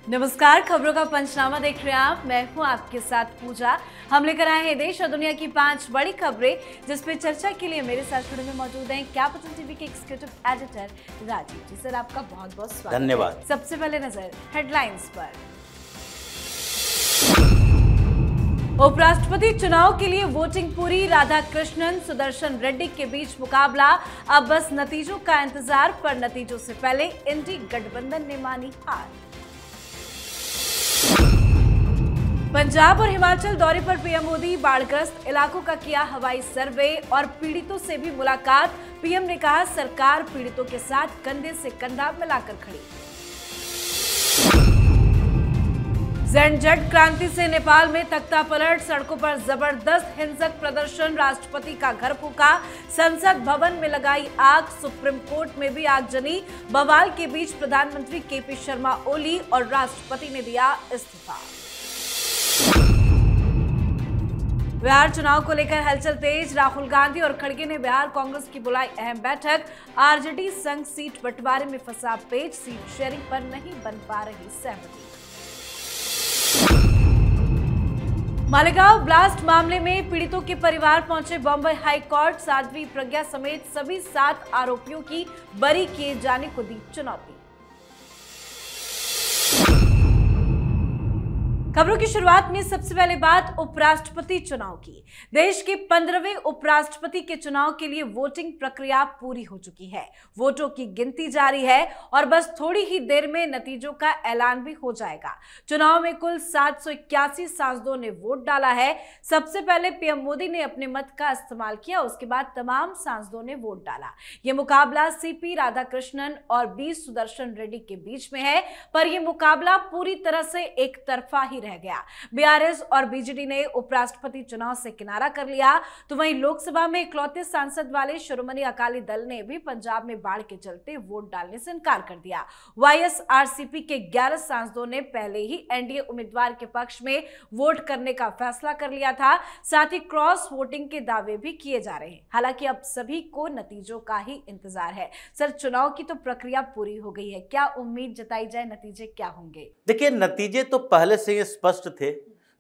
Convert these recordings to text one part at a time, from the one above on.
नमस्कार, खबरों का पंचनामा देख रहे हैं आप। मैं हूं आपके साथ पूजा। हम लेकर आए हैं देश और दुनिया की 5 बड़ी खबरें, जिस पे चर्चा के लिए मेरे साथ जुड़े में मौजूद हैं कैपिटल टीवी के एग्जीक्यूटिव एडिटर राजीव जी। सर, आपका बहुत बहुत स्वागत। धन्यवाद। सबसे पहले नजर हेडलाइंस पर। उपराष्ट्रपति चुनाव के लिए वोटिंग पूरी, राधाकृष्णन सुदर्शन रेड्डी के बीच मुकाबला। अब बस नतीजों का इंतजार, पर नतीजों से पहले इंडी गठबंधन ने मानी हार। पंजाब और हिमाचल दौरे पर पीएम मोदी, बाढ़ग्रस्त इलाकों का किया हवाई सर्वे और पीड़ितों से भी मुलाकात। पीएम ने कहा, सरकार पीड़ितों के साथ कंधे से कंधा मिलाकर खड़ी। झंझट क्रांति से नेपाल में तख्ता पलट, सड़कों पर जबरदस्त हिंसक प्रदर्शन, राष्ट्रपति का घर फूका, संसद भवन में लगाई आग, सुप्रीम कोर्ट में भी आगजनी। बवाल के बीच प्रधानमंत्री केपी शर्मा ओली और राष्ट्रपति ने दिया इस्तीफा। बिहार चुनाव को लेकर हलचल तेज, राहुल गांधी और खड़गे ने बिहार कांग्रेस की बुलाई अहम बैठक। आरजेडी संघ सीट बंटवारे में फंसा पेच, सीट शेयरिंग पर नहीं बन पा रही सहमति। मालेगांव ब्लास्ट मामले में पीड़ितों के परिवार पहुंचे बॉम्बे हाई कोर्ट। साध्वी प्रज्ञा समेत सभी 7 आरोपियों की बरी किए जाने को दी चुनौती। खबरों की शुरुआत में सबसे पहले बात उपराष्ट्रपति चुनाव की। देश के 15वें उपराष्ट्रपति के चुनाव के लिए वोटिंग प्रक्रिया पूरी हो चुकी है। वोटों की गिनती जारी है और बस थोड़ी ही देर में नतीजों का ऐलान भी हो जाएगा। चुनाव में कुल 781 सांसदों ने वोट डाला है। सबसे पहले पीएम मोदी ने अपने मत का इस्तेमाल किया, उसके बाद तमाम सांसदों ने वोट डाला। यह मुकाबला सीपी राधाकृष्णन और बी सुदर्शन रेड्डी के बीच में है, पर यह मुकाबला पूरी तरह से एक तरफा ही रह गया। बीआरएस और बीजेडी ने उपराष्ट्रपति चुनाव से किनारा कर लिया, तो वहीं लोकसभा में इकलौते सांसद वाले शिरोमणि अकाली दल ने भी पंजाब में बाढ़ के चलते वोट डालने से इनकार कर दिया। वाईएसआरसीपी के 11 सांसदों ने पहले ही एनडीए उम्मीदवार के पक्ष में वोट करने का फैसला कर लिया था। साथ ही क्रॉस वोटिंग के दावे भी किए जा रहे हैं। हालांकि अब सभी को नतीजों का ही इंतजार है। सर, चुनाव की तो प्रक्रिया पूरी हो गई है, क्या उम्मीद जताई जाए, नतीजे क्या होंगे? देखिए, नतीजे तो पहले से ही स्पष्ट थे।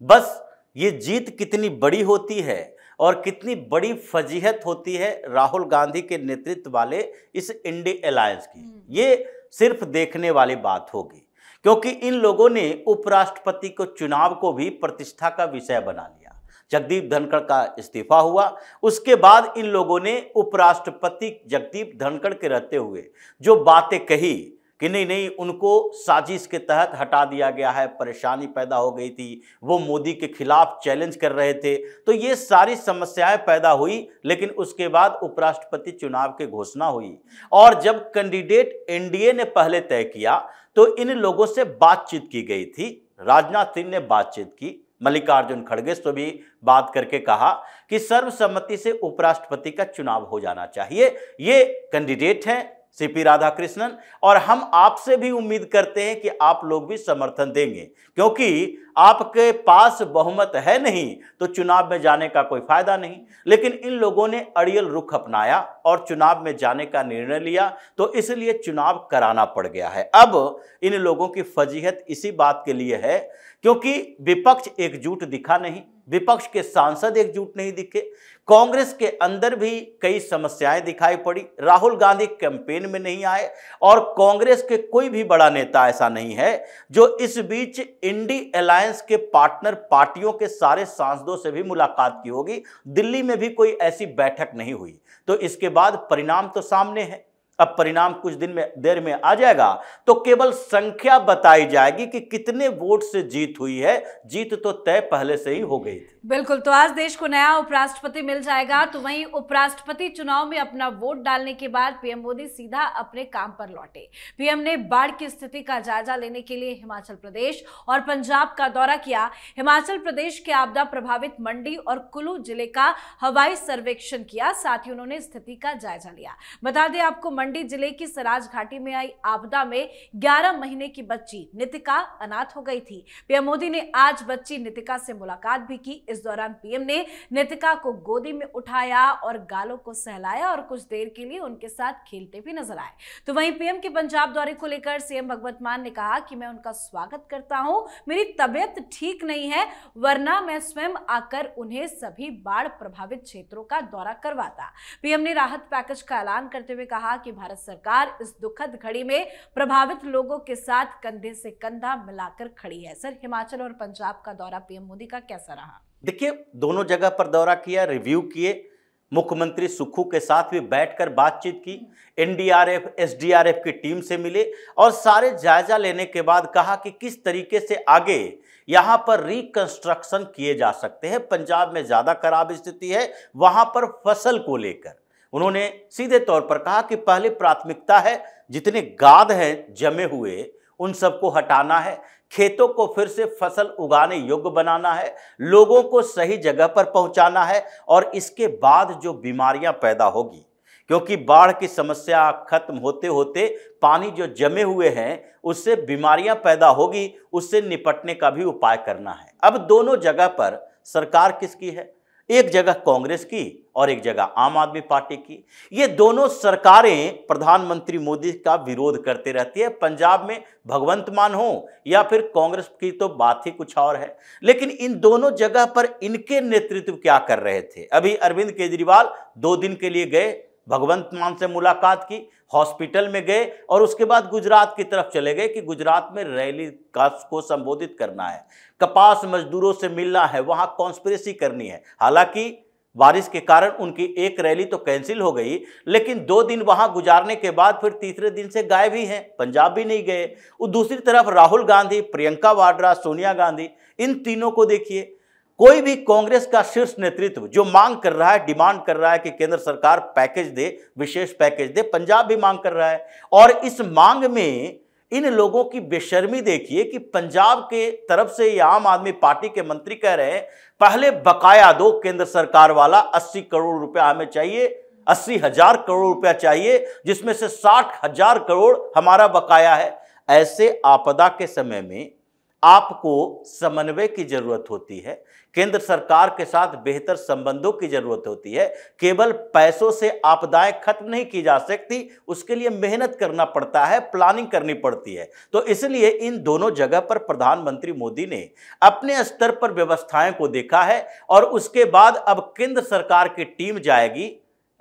बस ये जीत कितनी बड़ी होती है और कितनी बड़ी फजीहत होती है राहुल गांधी के नेतृत्व वाले इस इंडी अलायंस की, ये सिर्फ देखने वाली बात होगी। क्योंकि इन लोगों ने उपराष्ट्रपति को चुनाव को भी प्रतिष्ठा का विषय बना लिया। जगदीप धनखड़ का इस्तीफा हुआ, उसके बाद इन लोगों ने उपराष्ट्रपति जगदीप धनखड़ के रहते हुए जो बातें कही कि नहीं उनको साजिश के तहत हटा दिया गया है, परेशानी पैदा हो गई थी, वो मोदी के खिलाफ चैलेंज कर रहे थे, तो ये सारी समस्याएं पैदा हुई। लेकिन उसके बाद उपराष्ट्रपति चुनाव की घोषणा हुई और जब कैंडिडेट एनडीए ने पहले तय किया तो इन लोगों से बातचीत की गई थी। राजनाथ सिंह ने बातचीत की, मल्लिकार्जुन खड़गे से भी बात करके कहा कि सर्वसम्मति से उपराष्ट्रपति का चुनाव हो जाना चाहिए। ये कैंडिडेट हैं सीपी राधाकृष्णन और हम आपसे भी उम्मीद करते हैं कि आप लोग भी समर्थन देंगे, क्योंकि आपके पास बहुमत है नहीं तो चुनाव में जाने का कोई फायदा नहीं। लेकिन इन लोगों ने अड़ियल रुख अपनाया और चुनाव में जाने का निर्णय लिया, तो इसलिए चुनाव कराना पड़ गया है। अब इन लोगों की फजीहत इसी बात के लिए है क्योंकि विपक्ष एकजुट दिखा नहीं, विपक्ष के सांसद एकजुट नहीं दिखे, कांग्रेस के अंदर भी कई समस्याएं दिखाई पड़ी। राहुल गांधी कैंपेन में नहीं आए और कांग्रेस के कोई भी बड़ा नेता ऐसा नहीं है जो इस बीच इंडी अलायंस के पार्टनर पार्टियों के सारे सांसदों से भी मुलाकात की होगी। दिल्ली में भी कोई ऐसी बैठक नहीं हुई। तो इसके बाद परिणाम तो सामने है। अब परिणाम कुछ दिन में देर में आ जाएगा, तो केवल संख्या बताई जाएगी कि कितने वोट से जीत हुई है। जीत तो तय पहले से ही हो गई थी। बिल्कुल, तो आज देश को नया उपराष्ट्रपति मिल जाएगा। तो वहीं उपराष्ट्रपति चुनाव में अपना वोट डालने के बाद पीएम मोदी सीधा अपने काम पर लौटे। पीएम ने बाढ़ की स्थिति का जायजा लेने के लिए हिमाचल प्रदेश और पंजाब का दौरा किया। हिमाचल प्रदेश के आपदा प्रभावित मंडी और कुल्लू जिले का हवाई सर्वेक्षण किया। साथ ही उन्होंने स्थिति का जायजा लिया। बता दें आपको, मंडी जिले की सराज घाटी में आई आपदा में 11 महीने की बच्ची नितिका अनाथ हो गई थी। पीएम मोदी ने आज बच्ची नितिका से मुलाकात भी की। इस दौरान पीएम ने नितिका को गोदी में उठाया और गालों को सहलाया और कुछ देर के लिए उनके साथ खेलते भी नजर आए। तो वहीं पीएम के पंजाब दौरे को लेकर सीएम भगवंत मान ने कहा कि मैं उनका स्वागत करता हूं, मेरी तबीयत ठीक नहीं है, वरना मैं स्वयं आकर उन्हें सभी बाढ़ प्रभावित क्षेत्रों का दौरा करवाता। पीएम ने राहत पैकेज का ऐलान करते हुए कहा कि भारत सरकार इस दुखद घड़ी में प्रभावित लोगों के साथ कंधे से कंधा मिलाकर खड़ी है। सर, हिमाचल और पंजाब का दौरा पीएम मोदी का कैसा रहा? देखिए, दोनों जगह पर दौरा किया, रिव्यू किए, मुख्यमंत्री सुक्खू के साथ भी बैठकर बातचीत की, एनडीआरएफ एसडीआरएफ की टीम से मिले और सारे जायजा लेने के बाद कहा कि किस तरीके से आगे यहां पर रिकंस्ट्रक्शन किए जा सकते हैं। पंजाब में ज्यादा खराब स्थिति है, वहां पर फसल को लेकर उन्होंने सीधे तौर पर कहा कि पहली प्राथमिकता है जितने गाद हैं जमे हुए उन सबको हटाना है, खेतों को फिर से फसल उगाने योग्य बनाना है, लोगों को सही जगह पर पहुंचाना है और इसके बाद जो बीमारियां पैदा होगी, क्योंकि बाढ़ की समस्या खत्म होते होते पानी जो जमे हुए हैं उससे बीमारियां पैदा होगी, उससे निपटने का भी उपाय करना है। अब दोनों जगह पर सरकार किसकी है? एक जगह कांग्रेस की और एक जगह आम आदमी पार्टी की। ये दोनों सरकारें प्रधानमंत्री मोदी का विरोध करते रहती है। पंजाब में भगवंत मान हो या फिर कांग्रेस की तो बात ही कुछ और है, लेकिन इन दोनों जगह पर इनके नेतृत्व क्या कर रहे थे? अभी अरविंद केजरीवाल 2 दिन के लिए गए, भगवंत मान से मुलाकात की, हॉस्पिटल में गए और उसके बाद गुजरात की तरफ चले गए कि गुजरात में रैली को संबोधित करना है, कपास मजदूरों से मिलना है, वहां कॉन्स्पिरेसी करनी है। हालांकि बारिश के कारण उनकी एक रैली तो कैंसिल हो गई, लेकिन 2 दिन वहां गुजारने के बाद फिर तीसरे दिन से गायब ही हैं, पंजाब भी नहीं गए। दूसरी तरफ राहुल गांधी, प्रियंका वाड्रा, सोनिया गांधी, इन तीनों को देखिए, कोई भी कांग्रेस का शीर्ष नेतृत्व जो मांग कर रहा है, डिमांड कर रहा है कि केंद्र सरकार पैकेज दे, विशेष पैकेज दे, पंजाब भी मांग कर रहा है। और इस मांग में इन लोगों की बेशर्मी देखिए कि पंजाब के तरफ से ये आम आदमी पार्टी के मंत्री कह रहे हैं पहले बकाया दो केंद्र सरकार वाला, 80 करोड़ रुपया हमें चाहिए, 80,000 करोड़ रुपया चाहिए, जिसमें से 60,000 करोड़ हमारा बकाया है। ऐसे आपदा के समय में आपको समन्वय की जरूरत होती है, केंद्र सरकार के साथ बेहतर संबंधों की जरूरत होती है। केवल पैसों से आपदाएं खत्म नहीं की जा सकती, उसके लिए मेहनत करना पड़ता है, प्लानिंग करनी पड़ती है। तो इसलिए इन दोनों जगह पर प्रधानमंत्री मोदी ने अपने स्तर पर व्यवस्थाएं को देखा है और उसके बाद अब केंद्र सरकार की टीम जाएगी।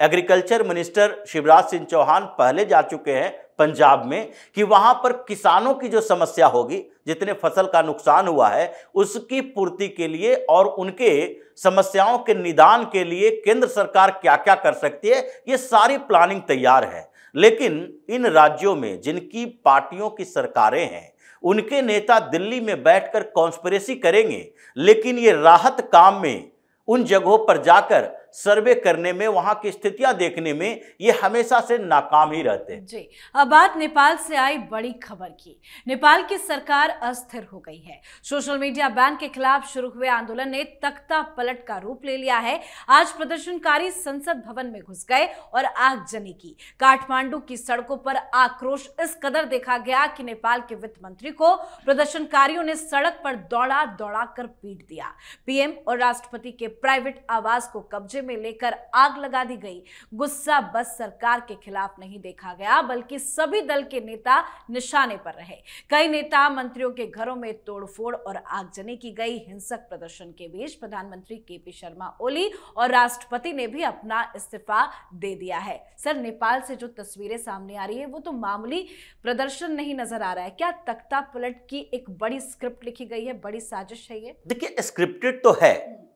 एग्रीकल्चर मिनिस्टर शिवराज सिंह चौहान पहले जा चुके हैं पंजाब में कि वहां पर किसानों की जो समस्या होगी, जितने फसल का नुकसान हुआ है, उसकी पूर्ति के लिए और उनके समस्याओं के निदान के लिए केंद्र सरकार क्या क्या कर सकती है, ये सारी प्लानिंग तैयार है। लेकिन इन राज्यों में जिनकी पार्टियों की सरकारें हैं, उनके नेता दिल्ली में बैठकर कॉन्स्पिरेसी करेंगे, लेकिन ये राहत काम में उन जगहों पर जाकर सर्वे करने में, वहां की स्थितियां देखने में ये हमेशा से नाकाम ही रहते हैं। जी, अब बात नेपाल से आई बड़ी खबर की। नेपाल की सरकार अस्थिर हो गई है। सोशल मीडिया बैन के खिलाफ शुरू हुए आंदोलन ने तख्ता पलट का रूप ले लिया है। आज प्रदर्शनकारी संसद भवन में घुस गए और आगजनी की। काठमांडू की सड़कों पर आक्रोश इस कदर देखा गया कि नेपाल के वित्त मंत्री को प्रदर्शनकारियों ने सड़क पर दौड़ा दौड़ा कर पीट दिया। पीएम और राष्ट्रपति के प्राइवेट आवास को कब्जे में लेकर आग लगा दी गई। गुस्सा बस सरकार के खिलाफ नहीं देखा गया, बल्कि सभी दल के नेता निशाने पर रहे। कई नेता मंत्रियों के घरों में तोड़फोड़ और आगजनी की गई। हिंसक प्रदर्शन के बीच प्रधानमंत्री केपी शर्मा ओली और राष्ट्रपति ने भी अपना इस्तीफा दे दिया है। सर, नेपाल से जो तस्वीरें सामने आ रही है वो तो मामूली प्रदर्शन नहीं नजर आ रहा है। क्या तख्ता पलट की एक बड़ी स्क्रिप्ट लिखी गई है, बड़ी साजिश है ये? देखिए, स्क्रिप्टेड तो है,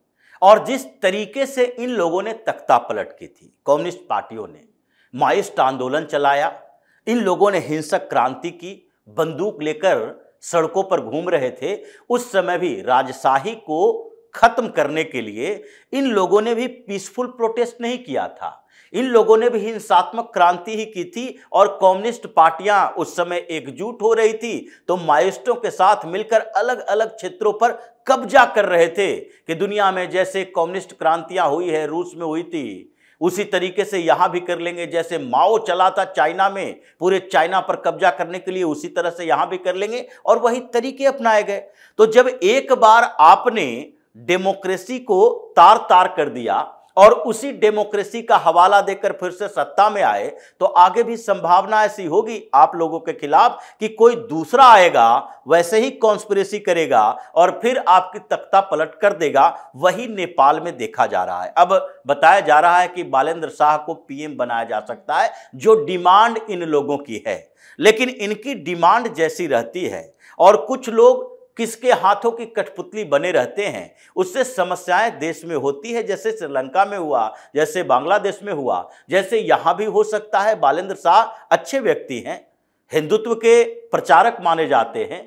और जिस तरीके से इन लोगों ने तख्ता पलट की थी, कम्युनिस्ट पार्टियों ने माइस्ट आंदोलन चलाया, इन लोगों ने हिंसक क्रांति की, बंदूक लेकर सड़कों पर घूम रहे थे। उस समय भी राजशाही को खत्म करने के लिए इन लोगों ने भी पीसफुल प्रोटेस्ट नहीं किया था, इन लोगों ने भी हिंसात्मक क्रांति ही की थी। और कम्युनिस्ट पार्टियां उस समय एकजुट हो रही थी, तो माओइस्टों के साथ मिलकर अलग अलग क्षेत्रों पर कब्जा कर रहे थे कि दुनिया में जैसे कम्युनिस्ट क्रांतियां हुई है, रूस में हुई थी, उसी तरीके से यहां भी कर लेंगे। जैसे माओ चला था चाइना में, पूरे चाइना पर कब्जा करने के लिए, उसी तरह से यहां भी कर लेंगे और वही तरीके अपनाए गए। तो जब एक बार आपने डेमोक्रेसी को तार तार कर दिया और उसी डेमोक्रेसी का हवाला देकर फिर से सत्ता में आए, तो आगे भी संभावना ऐसी होगी आप लोगों के खिलाफ कि कोई दूसरा आएगा, वैसे ही कॉन्स्पिरेसी करेगा और फिर आपकी तख्ता पलट कर देगा। वही नेपाल में देखा जा रहा है। अब बताया जा रहा है कि बालेंद्र शाह को पीएम बनाया जा सकता है, जो डिमांड इन लोगों की है, लेकिन इनकी डिमांड जैसी रहती है और कुछ लोग किसके हाथों की कठपुतली बने रहते हैं, उससे समस्याएं देश में होती है। जैसे श्रीलंका में हुआ, जैसे बांग्लादेश में हुआ, जैसे यहां भी हो सकता है। बालेंद्र शाह अच्छे व्यक्ति हैं, हिंदुत्व के प्रचारक माने जाते हैं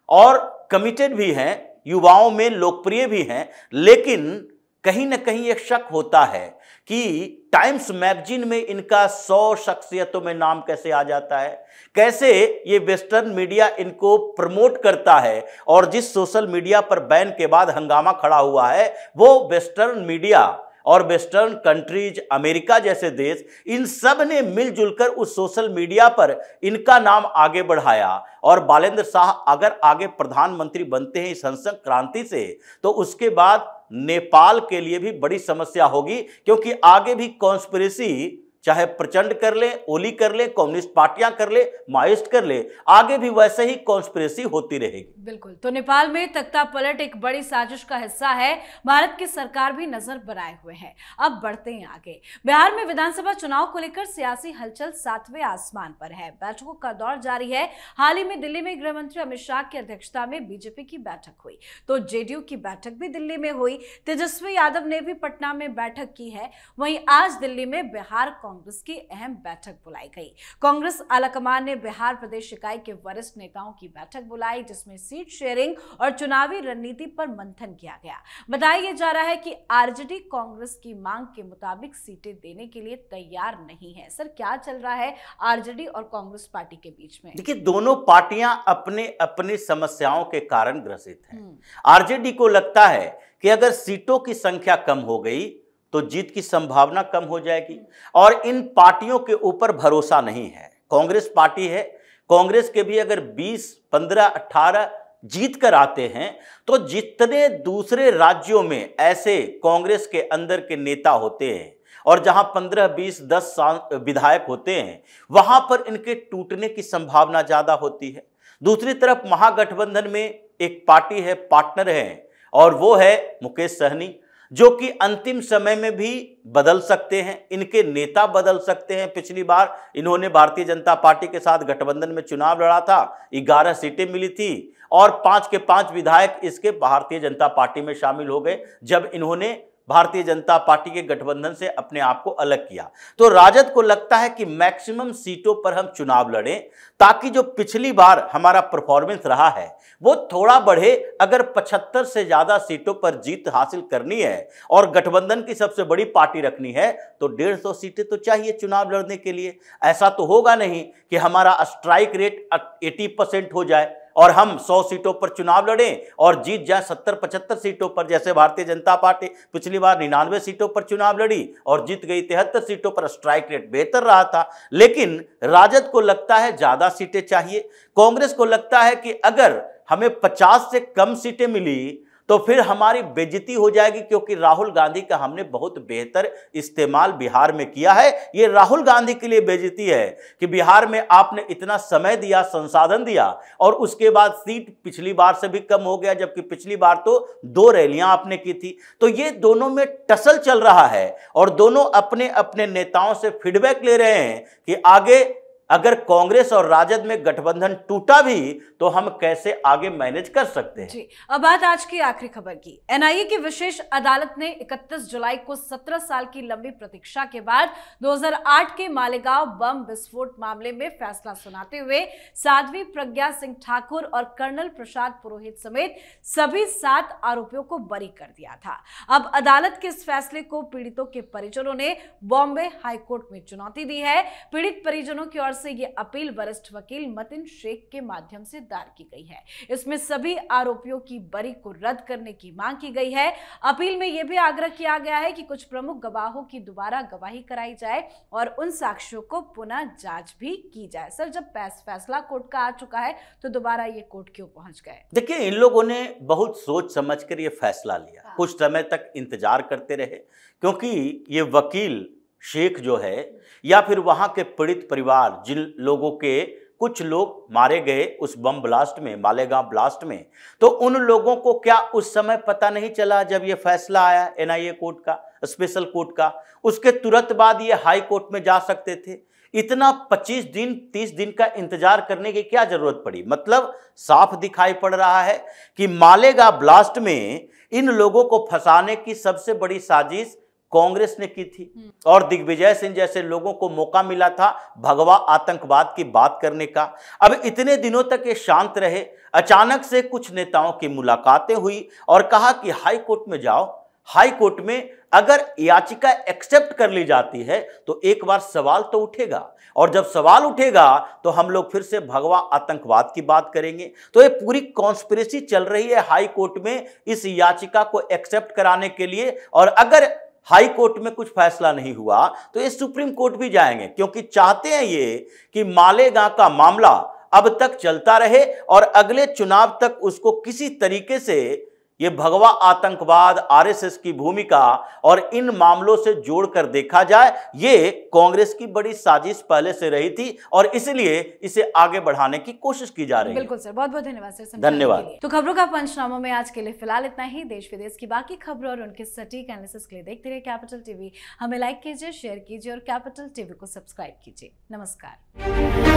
और कमिटेड भी हैं, युवाओं में लोकप्रिय भी हैं, लेकिन कहीं ना कहीं एक शक होता है कि टाइम्स मैगजीन में इनका 100 शख्सियतों में नाम कैसे आ जाता है, कैसे ये वेस्टर्न मीडिया इनको प्रमोट करता है। और जिस सोशल मीडिया पर बैन के बाद हंगामा खड़ा हुआ है, वो वेस्टर्न मीडिया और वेस्टर्न कंट्रीज, अमेरिका जैसे देश, इन सब ने मिलजुल कर उस सोशल मीडिया पर इनका नाम आगे बढ़ाया। और बालेंद्र शाह अगर आगे प्रधानमंत्री बनते हैं इस हिंसक क्रांति से, तो उसके बाद नेपाल के लिए भी बड़ी समस्या होगी, क्योंकि आगे भी कॉन्स्पिरेसी चाहे प्रचंड कर ले, ओली कर ले, कम्युनिस्ट पार्टियां कर ले, माओइस्ट कर ले, आगे भी वैसे ही कॉन्स्पिरेसी होती रहेगी। बिल्कुल। तो नेपाल में तख्ता पलट एक बड़ी साजिश का हिस्सा है। भारत की सरकार भी नजर बनाए हुए है। अब बढ़ते हैं आगे। बिहार में विधानसभा चुनाव को लेकर सियासी हलचल 7वें आसमान पर है। बैठकों का दौर जारी है। हाल ही में दिल्ली में गृह मंत्री अमित शाह की अध्यक्षता में बीजेपी की बैठक हुई, तो जेडीयू की बैठक भी दिल्ली में हुई। तेजस्वी यादव ने भी पटना में बैठक की है। वहीं आज दिल्ली में बिहार कांग्रेस की अहम बैठक बुलाई गई। कांग्रेस आलाकमान ने बिहार प्रदेश इकाई के वरिष्ठ नेताओं की बैठक बुलाई, जिसमें सीट शेयरिंग और चुनावी रणनीति पर मंथन किया गया। बताया जा रहा है कि आरजेडी कांग्रेस की मांग के मुताबिक सीटें देने के लिए तैयार नहीं है। सर, क्या चल रहा है आरजेडी और कांग्रेस पार्टी के बीच में? देखिए, दोनों पार्टियां अपने अपनी समस्याओं के कारण ग्रसित हैं। आरजेडी को लगता है कि अगर सीटों की संख्या कम हो गई तो जीत की संभावना कम हो जाएगी और इन पार्टियों के ऊपर भरोसा नहीं है। कांग्रेस पार्टी है, कांग्रेस के भी अगर 20, 15, 18 जीत कर आते हैं, तो जितने दूसरे राज्यों में ऐसे कांग्रेस के अंदर के नेता होते हैं और जहां 15, 20, 10 विधायक होते हैं, वहां पर इनके टूटने की संभावना ज्यादा होती है। दूसरी तरफ महागठबंधन में एक पार्टी है, पार्टनर है, और वो है मुकेश सहनी, जो कि अंतिम समय में भी बदल सकते हैं, इनके नेता बदल सकते हैं। पिछली बार इन्होंने भारतीय जनता पार्टी के साथ गठबंधन में चुनाव लड़ा था, 11 सीटें मिली थी और 5 के 5 विधायक इसके भारतीय जनता पार्टी में शामिल हो गए जब इन्होंने भारतीय जनता पार्टी के गठबंधन से अपने आप को अलग किया। तो राजद को लगता है कि मैक्सिमम सीटों पर हम चुनाव लड़ें, ताकि जो पिछली बार हमारा परफॉर्मेंस रहा है वो थोड़ा बढ़े। अगर 75 से ज्यादा सीटों पर जीत हासिल करनी है और गठबंधन की सबसे बड़ी पार्टी रखनी है, तो 150 सीटें तो चाहिए चुनाव लड़ने के लिए। ऐसा तो होगा नहीं कि हमारा स्ट्राइक रेट 80% हो जाए और हम 100 सीटों पर चुनाव लड़ें और जीत जाए 70-75 सीटों पर। जैसे भारतीय जनता पार्टी पिछली बार 99 सीटों पर चुनाव लड़ी और जीत गई 73 सीटों पर। स्ट्राइक रेट बेहतर रहा था, लेकिन राजद को लगता है ज्यादा सीटें चाहिए। कांग्रेस को लगता है कि अगर हमें 50 से कम सीटें मिली तो फिर हमारी बेइज्जती हो जाएगी, क्योंकि राहुल गांधी का हमने बहुत बेहतर इस्तेमाल बिहार में किया है। ये राहुल गांधी के लिए बेइज्जती है कि बिहार में आपने इतना समय दिया, संसाधन दिया और उसके बाद सीट पिछली बार से भी कम हो गया, जबकि पिछली बार तो 2 रैलियां आपने की थी। तो ये दोनों में टसल चल रहा है और दोनों अपने अपने नेताओं से फीडबैक ले रहे हैं कि आगे अगर कांग्रेस और राजद में गठबंधन टूटा भी तो हम कैसे आगे मैनेज कर सकते हैं। जी, अब बात आज की आखिरी खबर की। एनआईए की विशेष अदालत ने 31 जुलाई को 17 साल की लंबी प्रतीक्षा के बाद 2008 के मालेगांव बम विस्फोट मामले में फैसला सुनाते हुए साध्वी प्रज्ञा सिंह ठाकुर और कर्नल प्रसाद पुरोहित समेत सभी 7 आरोपियों को बरी कर दिया था। अब अदालत के इस फैसले को पीड़ितों के परिजनों ने बॉम्बे हाईकोर्ट में चुनौती दी है। पीड़ित परिजनों की ओर से ये अपील वरिष्ठ वकील मतिन शेख के माध्यम से दायर की गई है। इसमें सभी आरोपियों की बरी को रद्द करने की मांग की गई है। अपील में यह भी आग्रह किया गया है कि कुछ प्रमुख गवाहों की दोबारा गवाही कराई जाए और उन साक्ष्यों को पुनः जांच भी की जाए। सर, जब फैसला कोर्ट का आ चुका है तो दोबारा ये कोर्ट क्यों पहुंच गए? देखिए, इन लोगों ने बहुत सोच समझकर ये फैसला लिया। कुछ समय तक इंतजार करते रहे, क्योंकि ये वकील शेख जो है या फिर वहां के पीड़ित परिवार, जिन लोगों के कुछ लोग मारे गए उस बम ब्लास्ट में, मालेगांव ब्लास्ट में, तो उन लोगों को क्या उस समय पता नहीं चला जब ये फैसला आया एनआईए कोर्ट का, स्पेशल कोर्ट का? उसके तुरंत बाद ये हाई कोर्ट में जा सकते थे। इतना 25 दिन 30 दिन का इंतजार करने की क्या जरूरत पड़ी? मतलब साफ दिखाई पड़ रहा है कि मालेगांव ब्लास्ट में इन लोगों को फंसाने की सबसे बड़ी साजिश कांग्रेस ने की थी और दिग्विजय सिंह जैसे लोगों को मौका मिला था भगवा आतंकवाद की बात करने का। अब इतने दिनों तक ये शांत रहे, अचानक से कुछ नेताओं की मुलाकातें हुई और कहा कि हाई कोर्ट में जाओ। हाई कोर्ट में अगर याचिका एक्सेप्ट कर ली जाती है तो एक बार सवाल तो उठेगा, और जब सवाल उठेगा तो हम लोग फिर से भगवा आतंकवाद की बात करेंगे। तो ये पूरी कॉन्स्पिरेसी चल रही है हाई कोर्ट में इस याचिका को एक्सेप्ट कराने के लिए, और अगर हाई कोर्ट में कुछ फैसला नहीं हुआ तो ये सुप्रीम कोर्ट भी जाएंगे, क्योंकि चाहते हैं ये कि मालेगांव का मामला अब तक चलता रहे और अगले चुनाव तक उसको किसी तरीके से ये भगवा आतंकवाद, आरएसएस की भूमिका और इन मामलों से जोड़कर देखा जाए। ये कांग्रेस की बड़ी साजिश पहले से रही थी और इसलिए इसे आगे बढ़ाने की कोशिश की जा रही है। बिल्कुल सर, बहुत बहुत धन्यवाद सर। धन्यवाद। तो खबरों का पंचनामा में आज के लिए फिलहाल इतना ही। देश विदेश की बाकी खबरों और उनके सटीक एनालिसिस के लिए देखते रहिए कैपिटल टीवी। हमें लाइक कीजिए, शेयर कीजिए और कैपिटल टीवी को सब्सक्राइब कीजिए। नमस्कार।